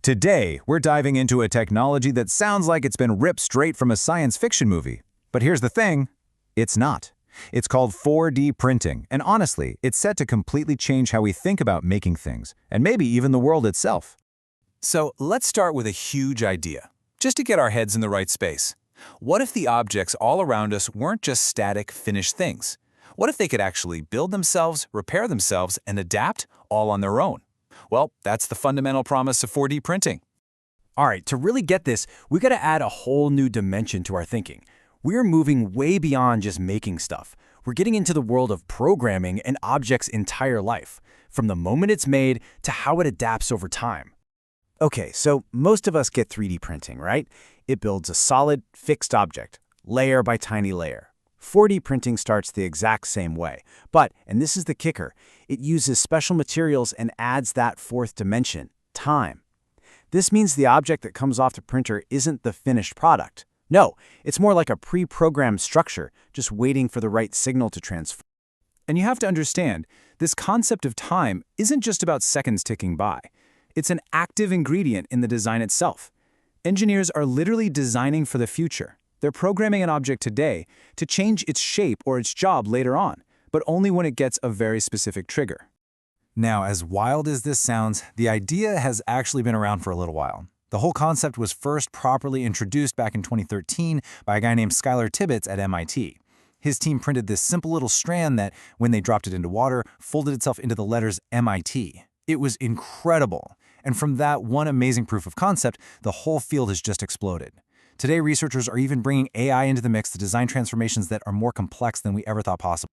Today, we're diving into a technology that sounds like it's been ripped straight from a science fiction movie. But here's the thing, it's not. It's called 4D printing, and honestly, it's set to completely change how we think about making things, and maybe even the world itself. So let's start with a huge idea, just to get our heads in the right space. What if the objects all around us weren't just static, finished things? What if they could actually build themselves, repair themselves, and adapt all on their own? Well, that's the fundamental promise of 4D printing. All right, to really get this, we got to add a whole new dimension to our thinking. We're moving way beyond just making stuff. We're getting into the world of programming an object's entire life, from the moment it's made to how it adapts over time. Okay, so most of us get 3D printing, right? It builds a solid, fixed object, layer by tiny layer. 4D printing starts the exact same way, but, and this is the kicker, it uses special materials and adds that fourth dimension, time. This means the object that comes off the printer isn't the finished product. No, it's more like a pre-programmed structure, just waiting for the right signal to transform. And you have to understand, this concept of time isn't just about seconds ticking by. It's an active ingredient in the design itself. Engineers are literally designing for the future. They're programming an object today to change its shape or its job later on, but only when it gets a very specific trigger. Now, as wild as this sounds, the idea has actually been around for a little while. The whole concept was first properly introduced back in 2013 by a guy named Skylar Tibbetts at MIT. His team printed this simple little strand that, when they dropped it into water, folded itself into the letters MIT. It was incredible. And from that one amazing proof of concept, the whole field has just exploded. Today, researchers are even bringing AI into the mix to design transformations that are more complex than we ever thought possible.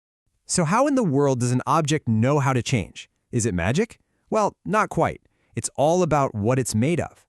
So how in the world does an object know how to change? Is it magic? Well, not quite. It's all about what it's made of.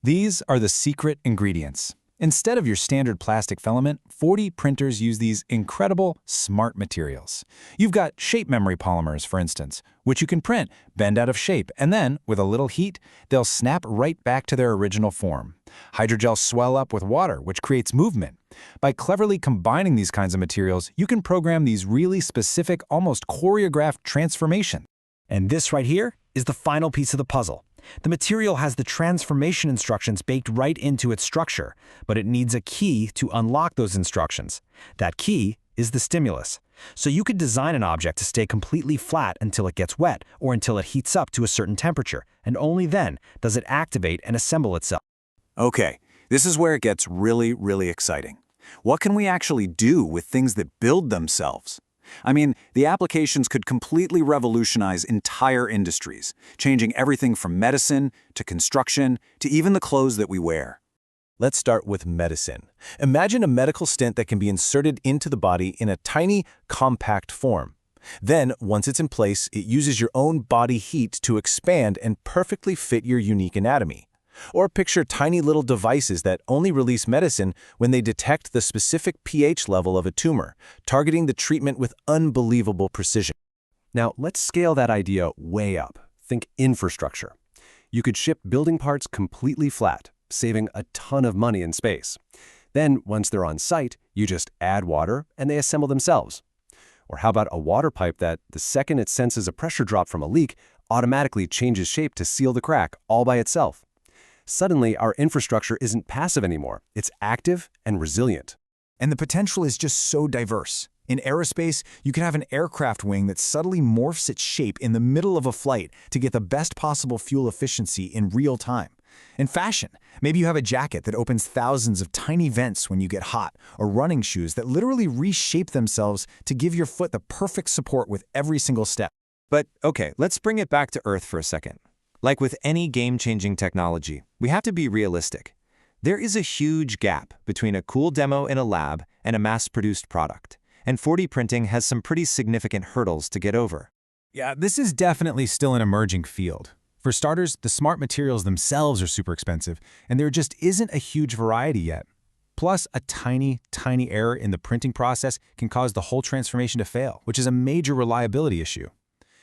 These are the secret ingredients. Instead of your standard plastic filament, 4D printers use these incredible, smart materials. You've got shape memory polymers, for instance, which you can print, bend out of shape, and then, with a little heat, they'll snap right back to their original form. Hydrogels swell up with water, which creates movement. By cleverly combining these kinds of materials, you can program these really specific, almost choreographed transformations. And this right here is the final piece of the puzzle. The material has the transformation instructions baked right into its structure, but it needs a key to unlock those instructions. That key is the stimulus. So you could design an object to stay completely flat until it gets wet or until it heats up to a certain temperature, and only then does it activate and assemble itself. Okay, this is where it gets really, really exciting. What can we actually do with things that build themselves? I mean, the applications could completely revolutionize entire industries, changing everything from medicine to construction to even the clothes that we wear. Let's start with medicine. Imagine a medical stent that can be inserted into the body in a tiny, compact form. Then, once it's in place, it uses your own body heat to expand and perfectly fit your unique anatomy. Or picture tiny little devices that only release medicine when they detect the specific pH level of a tumor, targeting the treatment with unbelievable precision. Now, let's scale that idea way up. Think infrastructure. You could ship building parts completely flat, saving a ton of money in space. Then, once they're on site, you just add water and they assemble themselves. Or how about a water pipe that, the second it senses a pressure drop from a leak, automatically changes shape to seal the crack all by itself? Suddenly, our infrastructure isn't passive anymore. It's active and resilient. And the potential is just so diverse. In aerospace, you can have an aircraft wing that subtly morphs its shape in the middle of a flight to get the best possible fuel efficiency in real time. In fashion, maybe you have a jacket that opens thousands of tiny vents when you get hot, or running shoes that literally reshape themselves to give your foot the perfect support with every single step. But okay, let's bring it back to Earth for a second. Like with any game-changing technology, we have to be realistic. There is a huge gap between a cool demo in a lab and a mass-produced product, and 4D printing has some pretty significant hurdles to get over. Yeah, this is definitely still an emerging field. For starters, the smart materials themselves are super expensive, and there just isn't a huge variety yet. Plus, a tiny error in the printing process can cause the whole transformation to fail, which is a major reliability issue.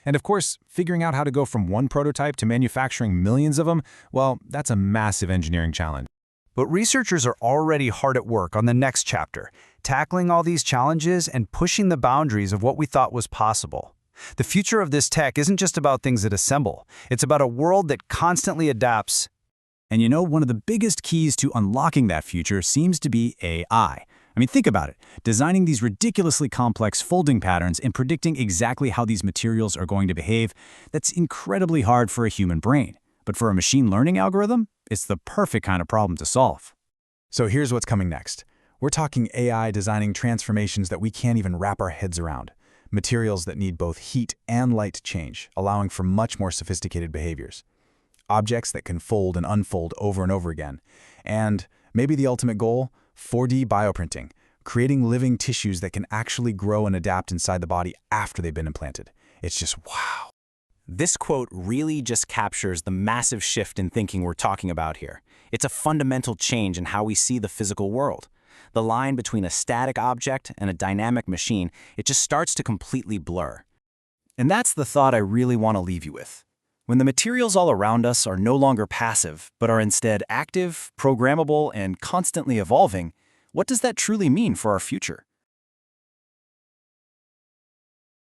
And of course, figuring out how to go from one prototype to manufacturing millions of them, well, that's a massive engineering challenge. But researchers are already hard at work on the next chapter, tackling all these challenges and pushing the boundaries of what we thought was possible. The future of this tech isn't just about things that assemble. It's about a world that constantly adapts And you know, one of the biggest keys to unlocking that future seems to be AI. I mean, think about it. Designing these ridiculously complex folding patterns and predicting exactly how these materials are going to behave, that's incredibly hard for a human brain. But for a machine learning algorithm, it's the perfect kind of problem to solve. So here's what's coming next. We're talking AI designing transformations that we can't even wrap our heads around. Materials that need both heat and light change, allowing for much more sophisticated behaviors. Objects that can fold and unfold over and over again. And maybe the ultimate goal, 4D bioprinting, creating living tissues that can actually grow and adapt inside the body after they've been implanted. It's just wow. This quote really just captures the massive shift in thinking we're talking about here. It's a fundamental change in how we see the physical world. The line between a static object and a dynamic machine, it just starts to completely blur. And that's the thought I really want to leave you with. When the materials all around us are no longer passive, but are instead active, programmable, and constantly evolving, what does that truly mean for our future?